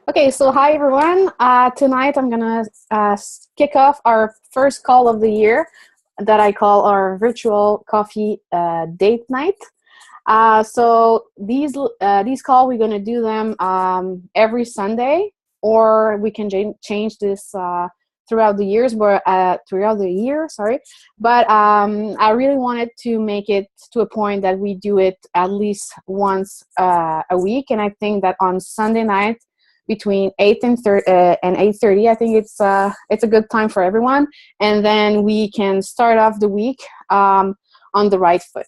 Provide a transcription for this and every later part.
Okay, so hi everyone. Tonight I'm gonna kick off our first call of the year that I call our virtual coffee date night. So these call we're gonna do them every Sunday, or we can change this throughout the years, but throughout the year, sorry. But I really wanted to make it to a point that we do it at least once a week, and I think that on Sunday night between 8:30, I think it's a good time for everyone, and then we can start off the week on the right foot.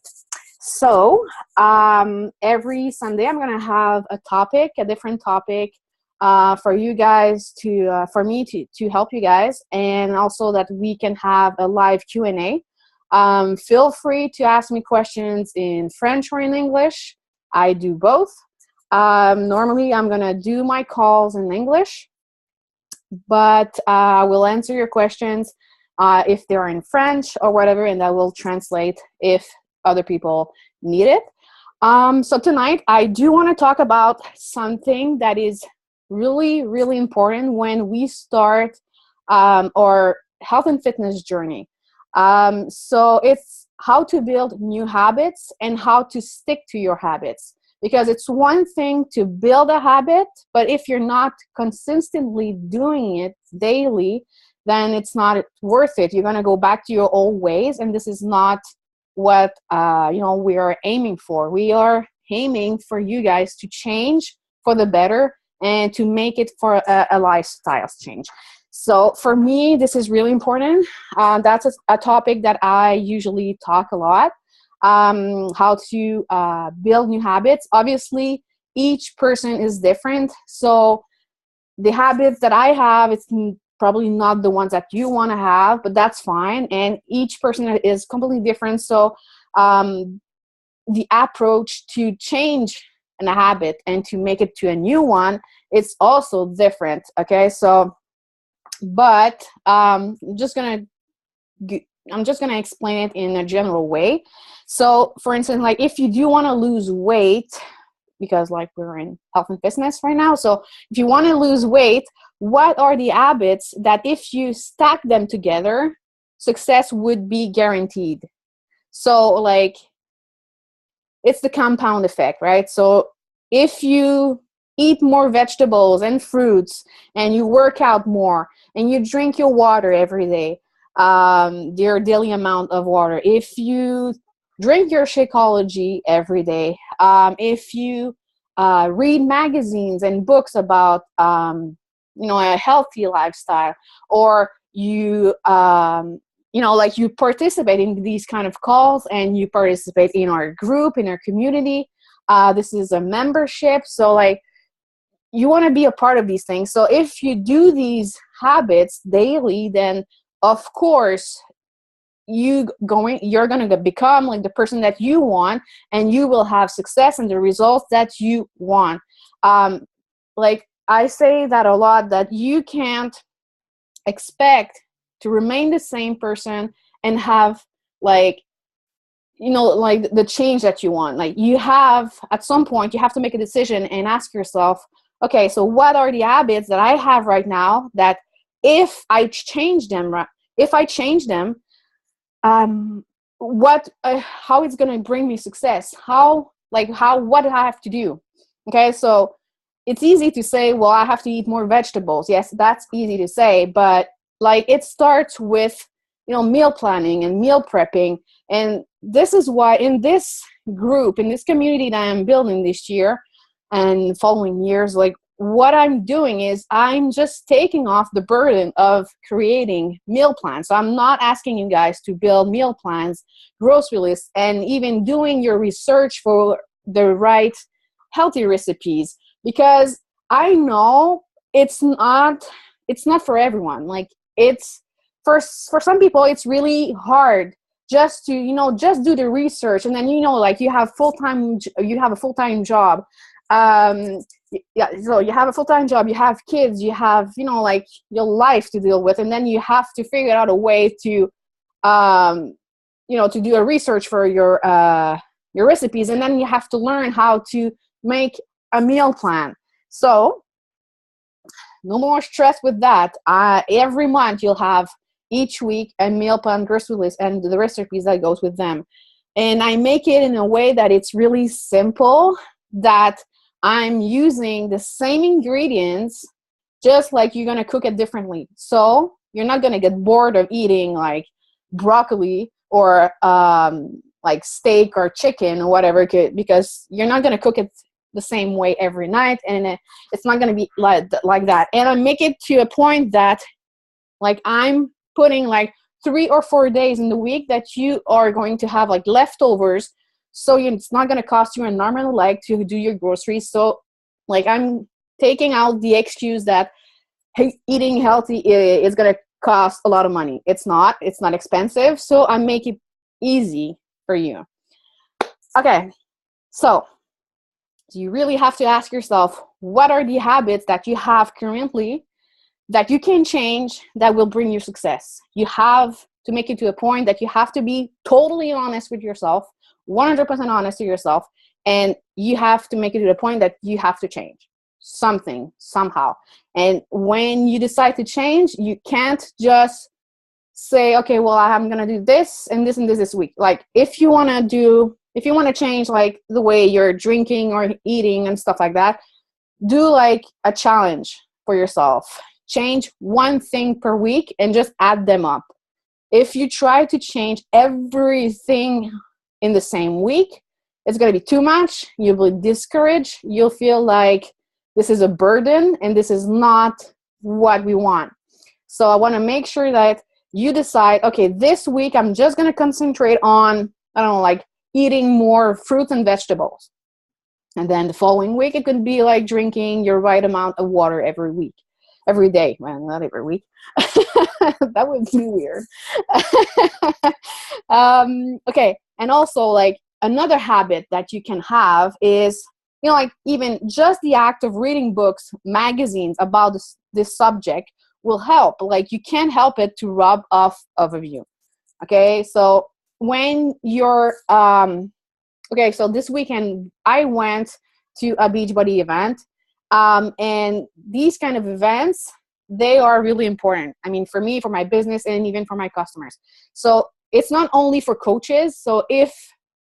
So every Sunday, I'm gonna have a different topic, for you guys for me to help you guys, and also that we can have a live Q&A. Feel free to ask me questions in French or in English. I do both. Normally, I'm gonna do my calls in English, but I will answer your questions if they're in French or whatever, and I will translate if other people need it. So tonight, I do want to talk about something that is really, really important when we start our health and fitness journey. So it's how to build new habits and how to stick to your habits. Because it's one thing to build a habit, but if you're not consistently doing it daily, then it's not worth it. You're going to go back to your old ways, and this is not what we are aiming for. We are aiming for you guys to change for the better and to make it for a lifestyle change. So for me, this is really important. That's a topic that I usually talk a lot. How to build new habits. Obviously, each person is different. So the habits that I have, it's probably not the ones that you want to have, but that's fine. And each person is completely different. So the approach to change a habit and to make it to a new one, it's also different. Okay, so but I'm just gonna explain it in a general way. So, for instance, like if you do want to lose weight, because like we're in health and fitness right now, so if you want to lose weight, what are the habits that if you stack them together, success would be guaranteed? So, like it's the compound effect, right? So, if you eat more vegetables and fruits, and you work out more, and you drink your water every day, your daily amount of water, if you drink your Shakeology every day, if you read magazines and books about a healthy lifestyle, or like you participate in these kind of calls, and you participate in our group, in our community. This is a membership, so like you want to be a part of these things. So if you do these habits daily, then of course you're going to become like the person that you want, and you will have success and the results that you want. Like I say that a lot, that you can't expect to remain the same person and have like like the change that you want. Like you have, at some point you have to make a decision and ask yourself, okay, so what are the habits that I have right now that if I change them, what how it's going to bring me success, what do I have to do? Okay, so it's easy to say, well, I have to eat more vegetables. Yes, that's easy to say, but like it starts with meal planning and meal prepping. And this is why in this group, in this community that I'm building this year and following years, like what I'm doing is I'm just taking off the burden of creating meal plans. So I'm not asking you guys to build meal plans, grocery lists, and even doing your research for the right healthy recipes, because I know it's not for everyone. Like it's for some people it's really hard just to just do the research, and then like you have a full-time job. Yeah, so you have a full-time job, you have kids, you have like your life to deal with, and then you have to figure out a way to to do a research for your recipes, and then you have to learn how to make a meal plan. So no more stress with that. Every month you'll have each week a meal plan grocery list and the recipes that goes with them. And I make it in a way that it's really simple, that I'm using the same ingredients, just like you're going to cook it differently. So you're not going to get bored of eating like broccoli or like steak or chicken or whatever, because you're not going to cook it the same way every night, and it's not going to be like that. And I make it to a point that like I'm putting like 3 or 4 days in the week that you are going to have like leftovers, so it's not going to cost you an arm and a leg to do your groceries. So like I'm taking out the excuse that, hey, eating healthy is going to cost a lot of money. It's not expensive. So I make it easy for you. Okay, so you really have to ask yourself, what are the habits that you have currently that you can change that will bring you success? You have to make it to a point that you have to be totally honest with yourself, 100% honest to yourself, and you have to make it to the point that you have to change something somehow. And when you decide to change, you can't just say, okay, well, I'm going to do this and this and this week. Like if you want to change like the way you're drinking or eating and stuff like that, do like a challenge for yourself. Change one thing per week and just add them up. If you try to change everything in the same week, it's going to be too much. You'll be discouraged. You'll feel like this is a burden and this is not what we want. So I want to make sure that you decide, okay, this week I'm just going to concentrate on, I don't know, like eating more fruits and vegetables. And then the following week, it could be like drinking your right amount of water every day. Well, not every week. That would be weird. Okay. And also like another habit that you can have is, like even just the act of reading books, magazines about this subject will help. Like you can't help it to rub off of you. Okay. So when you're, okay, so this weekend I went to a Beachbody event, and these kind of events, they are really important. I mean, for me, for my business, and even for my customers. So it's not only for coaches. So if,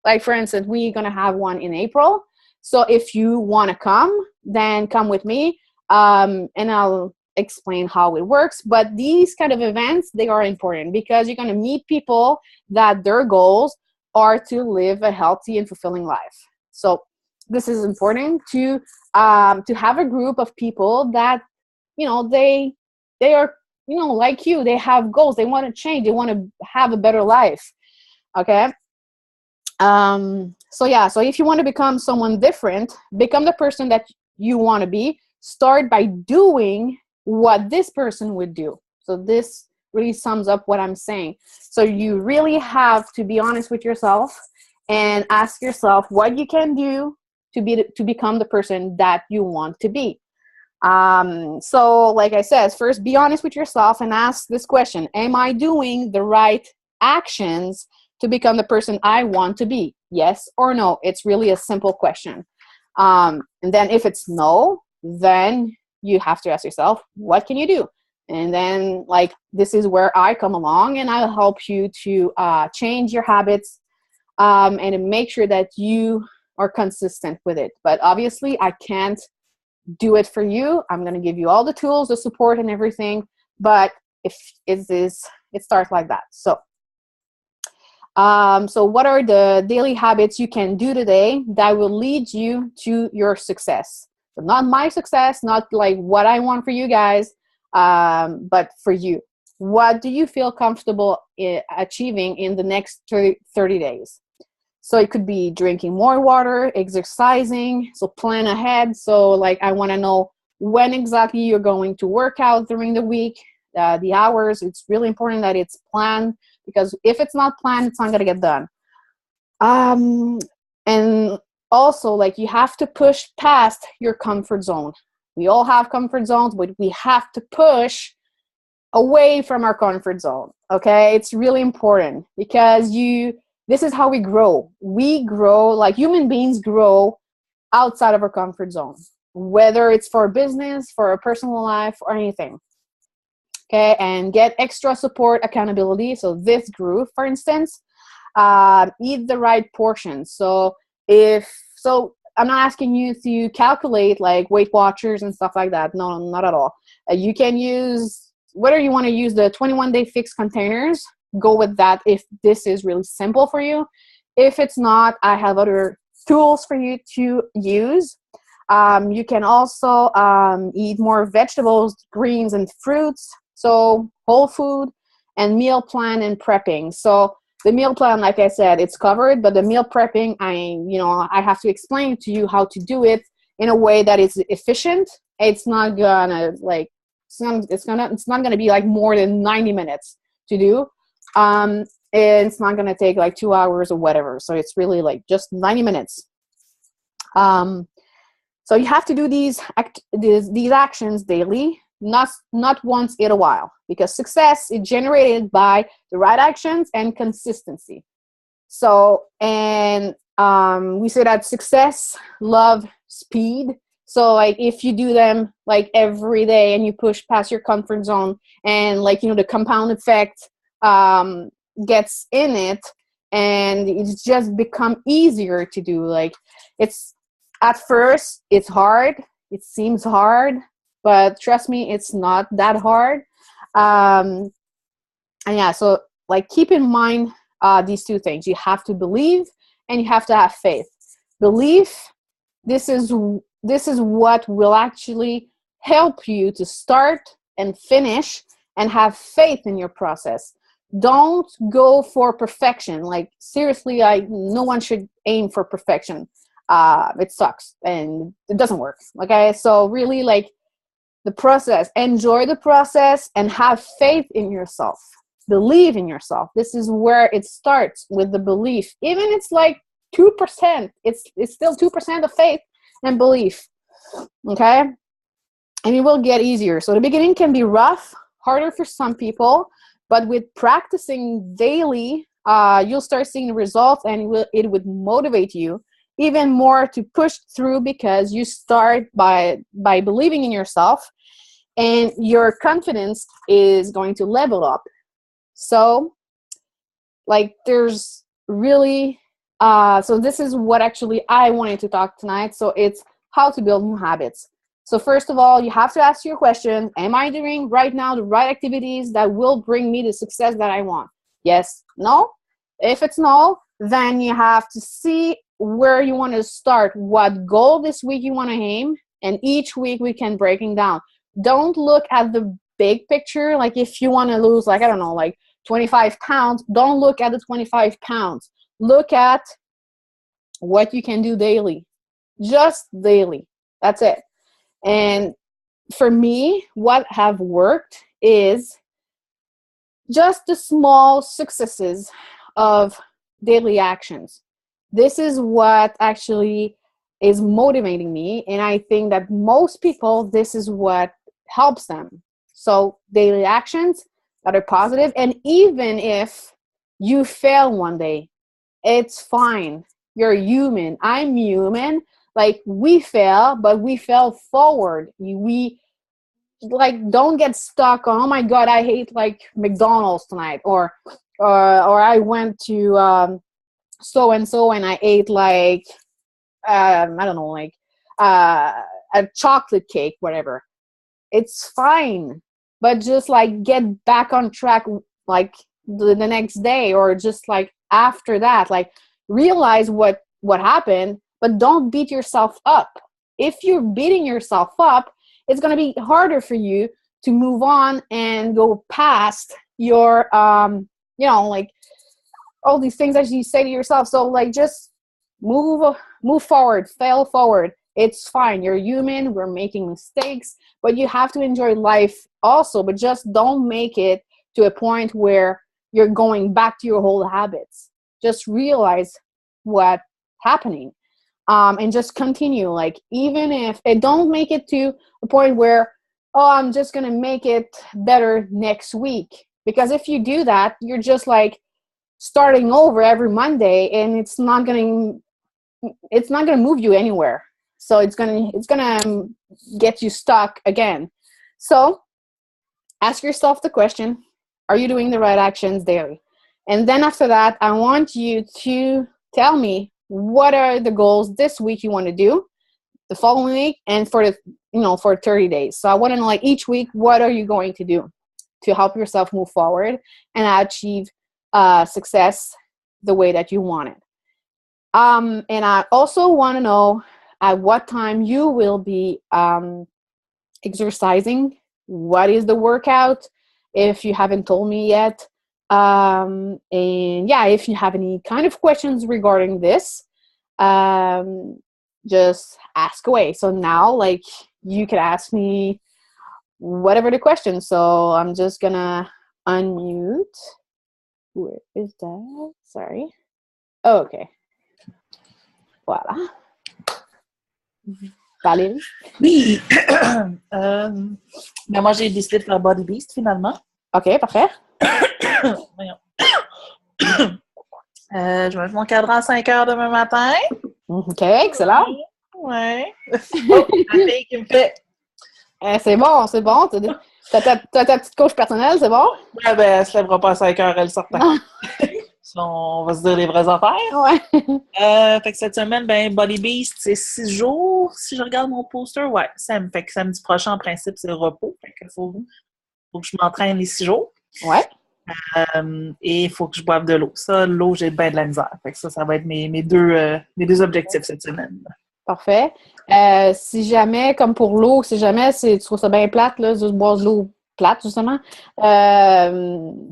like for instance, we're gonna have one in April. So if you want to come, then come with me, and I'll explain how it works. But these kind of events, they are important because you're going to meet people that their goals are to live a healthy and fulfilling life. So this is important to have a group of people that, they are, like you, they have goals, they want to change, they want to have a better life. Okay. So if you want to become someone different, become the person that you want to be, start by doing what this person would do. So this really sums up what I'm saying. So you really have to be honest with yourself and ask yourself what you can do to become the person that you want to be. So like I said, first be honest with yourself and ask this question: am I doing the right actions to become the person I want to be? Yes or no? It's really a simple question. And then if it's no, then you have to ask yourself, what can you do? And then like, this is where I come along and I'll help you to change your habits, and make sure that you are consistent with it. But obviously I can't do it for you. I'm going to give you all the tools, the support and everything. But if it starts like that. So what are the daily habits you can do today that will lead you to your success? So not my success, not like what I want for you guys, but for you. What do you feel comfortable achieving in the next 30 days? So it could be drinking more water, exercising, so plan ahead. So like, I want to know when exactly you're going to work out during the week, the hours. It's really important that it's planned, because if it's not planned, it's not going to get done. And also, like, you have to push past your comfort zone. We all have comfort zones, but we have to push away from our comfort zone. Okay. It's really important because this is how we grow. We grow, like human beings grow outside of our comfort zone. whether it's for business, for a personal life, or anything. Okay, and get extra support, accountability. So this group, for instance, eat the right portions. So I'm not asking you to calculate like Weight Watchers and stuff like that. No, not at all. You can use, whether you want to use the 21-day fix containers, go with that if this is really simple for you. If it's not, I have other tools for you to use. You can also eat more vegetables, greens, and fruits. So whole food and meal plan and prepping. So the meal plan, like I said, it's covered, but the meal prepping, I have to explain to you how to do it in a way that is efficient. It's not gonna it's not gonna be like more than 90 minutes to do. It's not gonna take like 2 hours or whatever. So it's really like just 90 minutes. So you have to do these actions daily, not once in a while, because success is generated by the right actions and consistency. So, and we say that success, love, speed. So like if you do them like every day and you push past your comfort zone, and like, the compound effect gets in it, and it's just become easier to do. Like it's, at first it's hard, it seems hard, but trust me, it's not that hard. And yeah, so like keep in mind these two things. You have to believe and you have to have faith. Belief, this is what will actually help you to start and finish, and have faith in your process. Don't go for perfection. Like seriously, no one should aim for perfection. It sucks and it doesn't work. Okay, so really, like, the process, enjoy the process and have faith in yourself. Believe in yourself. This is where it starts, with the belief. Even it's like 2%, it's still 2% of faith and belief. Okay, and it will get easier. So the beginning can be rough, harder for some people, but with practicing daily, you'll start seeing the results, and it would motivate you even more to push through, because you start by believing in yourself, and your confidence is going to level up. So like there's really so this is what actually I wanted to talk tonight. So it's how to build new habits. So first of all, you have to ask your question: am I doing right now the right activities that will bring me the success that I want? Yes, no. If it's no, then you have to see where you want to start, what goal this week you want to aim, and each week we can breaking down. Don't look at the big picture. Like if you want to lose, like, I don't know, like 25 pounds, don't look at the 25 pounds. Look at what you can do daily, just daily. That's it. And for me, what have worked is just the small successes of daily actions. This is what actually is motivating me, and I think that most people, this is what helps them. So daily actions that are positive, and even if you fail one day, it's fine. You're human. I'm human. Like, we fail, but we fail forward. We like, don't get stuck on, oh my god, I hate like McDonald's tonight, or I went to so and so and I ate like I don't know, like a chocolate cake, whatever. It's fine, but just like get back on track, like the next day, or just like after that, like realize what happened, but don't beat yourself up. If you're beating yourself up, it's going to be harder for you to move on and go past your like all these things that you say to yourself. So like, just move forward, fail forward. It's fine. You're human. We're making mistakes, but you have to enjoy life also. But just don't make it to a point where you're going back to your old habits. Just realize what's happening, and just continue. Like, even if it don't make it to a point where, oh, I'm just gonna make it better next week. Because if you do that, you're just like starting over every Monday, and it's not gonna move you anywhere. So it's gonna get you stuck again. So ask yourself the question, are you doing the right actions daily? And then after that, I want you to tell me what are the goals this week you want to do, the following week, and for 30 days. So I want to know, like, each week, what are you going to do to help yourself move forward and achieve success the way that you want it. And I also want to know at what time you will be exercising. What is the workout? If you haven't told me yet. And yeah, if you have any kind of questions regarding this, just ask away. So now, like, you can ask me whatever the question. So I'm just gonna unmute. Where is that? Sorry. Oh, okay. Voilà. Valérie? Oui. Mais moi, j'ai décidé de faire Body Beast, finalement. OK, parfait. Voyons. Je vais mettre mon cadran à 5 heures demain matin. OK, excellent. Ouais. Oh, la fille qui me fait... C'est bon, c'est bon. T'as ta petite coach personnelle, c'est bon? Ouais, ben, elle se lèvera pas à 5 heures, elle sortant. On va se dire les vraies affaires. Ouais. Fait que cette semaine, ben, Body Beast, c'est 6 jours. Si je regarde mon poster, ouais. Fait que samedi prochain, en principe, c'est le repos. Fait que faut que je m'entraîne les 6 jours. Ouais. Et il faut que je boive de l'eau. Ça, l'eau, j'ai bien de la misère. Fait que ça va être mes deux objectifs cette semaine. Parfait. Si jamais, comme pour l'eau, si jamais tu trouves ça bien plate, là, juste boire de l'eau plate, justement,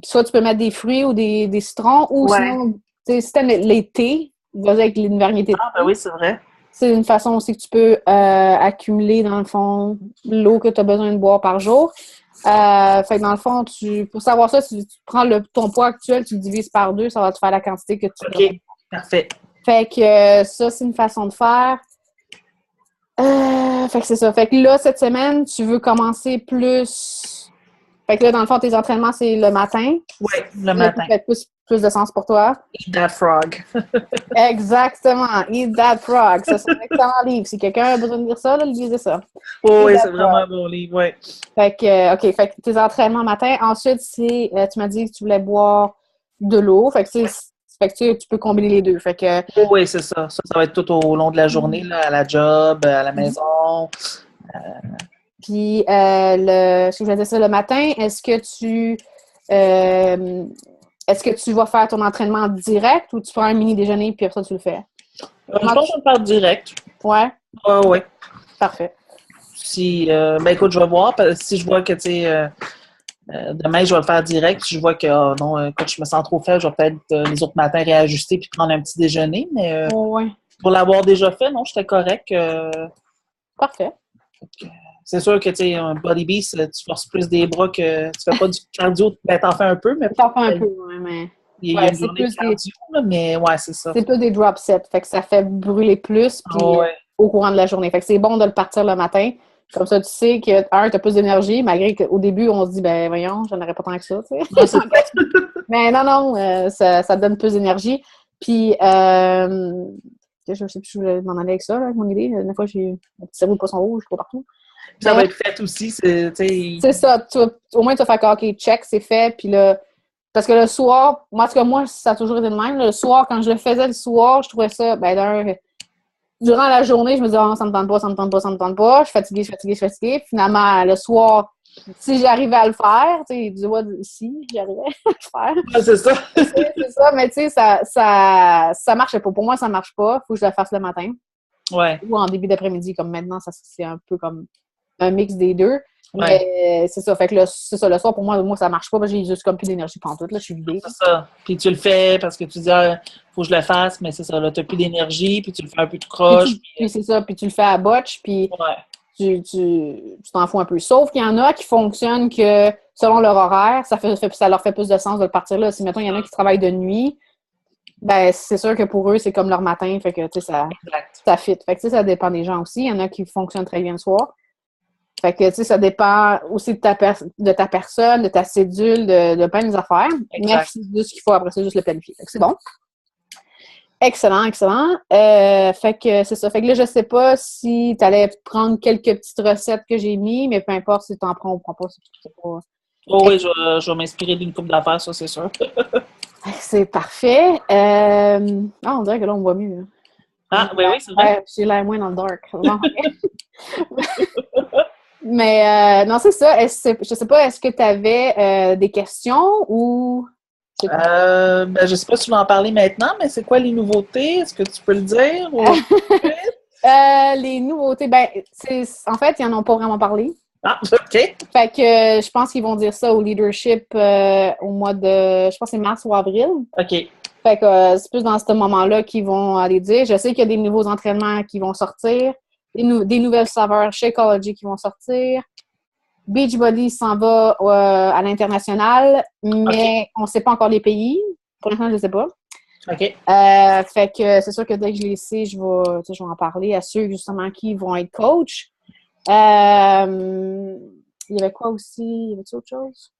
soit tu peux mettre des fruits ou des citrons, ou sinon, si t'aimes les thés, vas-y avec une variété de thé. Ah, ben oui, c'est vrai. C'est une façon aussi que tu peux accumuler, dans le fond, l'eau que tu as besoin de boire par jour. Fait que dans le fond, pour savoir ça, tu prends ton poids actuel, tu le divises par 2, ça va te faire la quantité que tu veux. OK, parfait. Fait que ça, c'est une façon de faire. Fait que c'est ça. Fait que là, cette semaine, tu veux commencer plus... Fait que là, dans le fond, tes entraînements, c'est le matin. Oui, le matin. Ça fait plus de sens pour toi. Eat that frog. Exactement. Eat that frog. Ça, c'est un excellent livre. Si quelqu'un a besoin de lire ça, là, lisez ça. Oui, c'est vraiment un bon livre, oui. Fait que, OK. Fait que tes entraînements matin. Ensuite, tu m'as dit que tu voulais boire de l'eau. Fait que tu peux combiner les deux. Fait que... Oui, c'est ça. Ça va être tout au long de la journée, là, à la job, à la maison. Puis, je vais dire ça le matin, est-ce que tu vas faire ton entraînement direct ou tu prends un mini-déjeuner puis après ça, tu le fais? Je pense que je vais le faire direct. Ouais? Oui. Parfait. Ben écoute, je vais voir. Si je vois que, tu sais, demain, je vais le faire direct. Si je vois que, quand je me sens trop faible, je vais peut-être les autres matins réajuster puis prendre un petit déjeuner. Mais pour l'avoir déjà fait, non, j'étais correct. Parfait. C'est sûr que, tu sais, un Body Beast, tu forces plus des bras que tu fais pas du cardio. Ben, t'en fais un peu, mais t'en fais un peu, mais... Il y a une journée de cardio, là, mais ouais, c'est ça. C'est plus des drop sets, fait que ça fait brûler plus puis au courant de la journée. Fait que c'est bon de le partir le matin. Comme ça, tu sais que, t'as plus d'énergie, malgré qu'au début, on se dit, ben voyons, j'en aurais pas tant que ça, tu sais. Mais non, ça te donne plus d'énergie. Puis, je sais plus si je voulais m'en aller avec ça, là, avec mon idée. Une fois, j'ai un petit cerveau de poisson rouge, trop partout. Ça va être fait aussi, c'est ça. Au moins, tu vas faire OK, check, c'est fait. Puis là, parce que le soir, moi, en tout cas, moi, ça a toujours été le même. Le soir, quand je le faisais le soir, je trouvais ça, durant la journée, je me disais, oh, ça me tente pas. Je suis fatiguée. Finalement, le soir, si j'arrivais à le faire, tu sais, si j'arrivais à le faire. Ouais, c'est ça. c'est ça, mais tu sais, ça marchait pas. Pour moi, ça marche pas. Faut que je le fasse le matin. Ouais. Ou en début d'après-midi, comme maintenant, c'est un peu comme un mix des deux. Ouais. Mais c'est ça. Fait que c'est ça, le soir, pour moi, ça marche pas parce que j'ai juste comme plus d'énergie pantoute. Là, je suis vidée. C'est ça. Puis tu le fais parce que tu dis, faut que je le fasse, mais c'est ça, là, t'as plus d'énergie, puis tu le fais un peu tout croche. Puis c'est ça. Puis tu le fais à botch, puis tu t'en fous un peu. Sauf qu'il y en a qui fonctionnent que, selon leur horaire, ça leur fait plus de sens de partir là. Si, mettons, il y en a qui travaillent de nuit, ben c'est sûr que pour eux, c'est comme leur matin. Fait que, tu sais, ça fit. Fait que, tu sais, ça dépend des gens aussi. Il y en a qui fonctionnent très bien le soir. Fait que, tu sais, ça dépend aussi de ta personne, de ta cédule, de plein des affaires. Exact. Mais c'est juste ce qu'il faut après ça, juste le planifier. Fait que c'est bon. Excellent, excellent. Fait que c'est ça. Fait que là, je sais pas si tu allais prendre quelques petites recettes que j'ai mis, mais peu importe si tu en prends ou prends pas, c'est pas. Oh oui, je vais m'inspirer d'une coupe d'affaires, ça, c'est sûr. C'est parfait. Ah, on dirait que là, on voit mieux. Hein. Ah, oui, oui, c'est vrai. Ouais, j'ai l'air moins dans le dark. Bon. Mais non, c'est ça. Je sais pas, est-ce que tu avais des questions ou. Ben, je sais pas si tu vas en parler maintenant, mais c'est quoi les nouveautés? Est-ce que tu peux le dire? Ou... Les nouveautés, ben, en fait, ils n'en ont pas vraiment parlé. Ah, OK. Fait que je pense qu'ils vont dire ça au leadership au mois de, je pense que c'est mars ou avril. OK. Fait que c'est plus dans ce moment-là qu'ils vont aller dire. Je sais qu'il y a des nouveaux entraînements qui vont sortir, des nouvelles saveurs Shakeology qui vont sortir. Beachbody s'en va à l'international, mais on ne sait pas encore les pays. Pour l'instant, je ne sais pas. OK. Fait que c'est sûr que dès que je les sais, je vais en parler à ceux justement qui vont être coach. Il y avait quoi aussi? Y avait-il autre chose?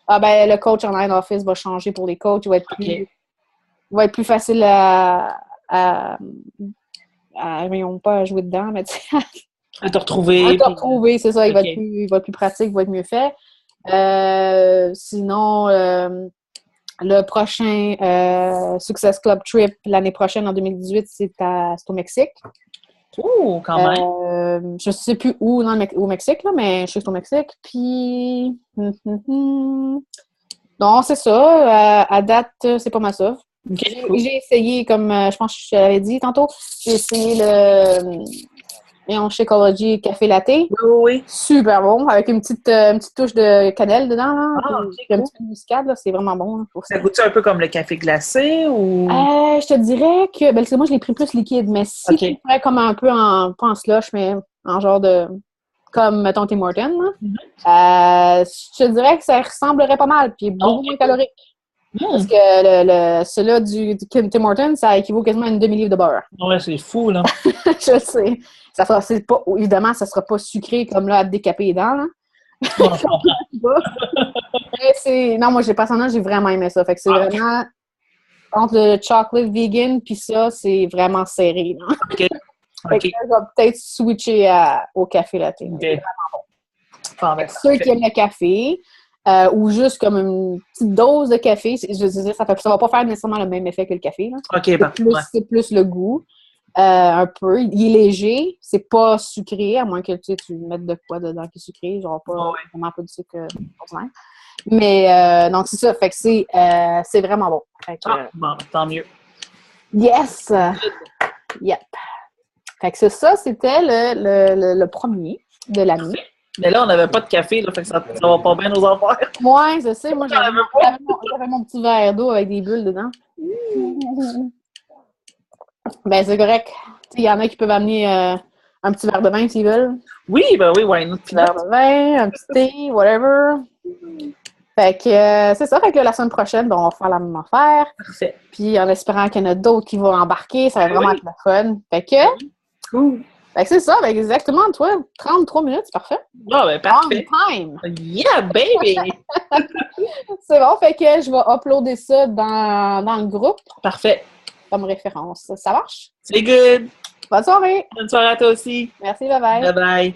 Ah ben le coach online office va changer pour les coachs. Il va être plus facile pas à jouer dedans, mais tu sais. À te retrouver. À te retrouver, c'est ça. Il okay. va être plus pratique, il va être mieux fait. Sinon, le prochain Success Club Trip l'année prochaine, en 2018, c'est au Mexique. Oh, quand même. Je ne sais plus où au Mexique, là, mais je sais que c'est au Mexique. Puis, non, c'est ça. À date, c'est pas ma sauce. Okay, cool. J'ai essayé, comme je pense que je l'avais dit tantôt, j'ai essayé le Shakeology café latte. Oui. Super bon, avec une petite touche de cannelle dedans. Là, ah, puis un petit peu de muscade, là, c'est vraiment bon. Là, ça goûte un peu comme le café glacé ou? Je te dirais que, parce que moi, je l'ai pris plus liquide, mais si tu ferais comme un peu pas en slush, mais en genre de, comme, mettons, Tim Hortons, je te dirais que ça ressemblerait pas mal, puis beaucoup moins calorique. Parce que celui-là du Tim Hortons, ça équivaut quasiment à une demi-livre de beurre. Ouais, c'est fou, là. Je sais. Évidemment, ça sera pas sucré comme là, à te décaper les dents, là. Non, moi, personnellement, j'ai vraiment aimé ça. Fait que c'est vraiment entre le chocolate vegan puis ça, c'est vraiment serré. Là. OK. Fait que je vais peut-être switcher au café latte. Okay. C'est vraiment bon. Ceux qui aiment le café ou juste comme une petite dose de café, je veux dire, ça va pas faire nécessairement le même effet que le café. Là. OK, c'est plus le goût. Un peu. Il est léger. C'est pas sucré, à moins que tu mettes de quoi dedans qui est sucré. Genre vraiment pas du sucre ordinaire. Mais donc, c'est ça. Fait que c'est vraiment bon. Fait que, bon, tant mieux. Yes! Yep. Fait que ça, c'était le premier de l'année. Mais là, on n'avait pas de café, là, fait que ça va pas bien nos affaires. Ouais, je sais. Moi, j'avais mon petit verre d'eau avec des bulles dedans. Ben, c'est correct. Il y en a qui peuvent amener un petit verre de vin s'ils veulent. Oui, ben oui, ouais. Un verre de vin, un petit thé, whatever. Fait que c'est ça. Fait que la semaine prochaine, on va faire la même affaire. Parfait. Puis en espérant qu'il y en a d'autres qui vont embarquer, ça va vraiment être le fun. Fait que... Cool. Fait que c'est ça. Fait que exactement, toi, 33 minutes, c'est parfait. Ah, ben parfait. On time! Yeah, baby! C'est bon. Fait que je vais uploader ça dans le groupe. Parfait. Comme référence. Ça marche? C'est good! Bonne soirée! Bonne soirée à toi aussi! Merci, bye-bye! Bye-bye!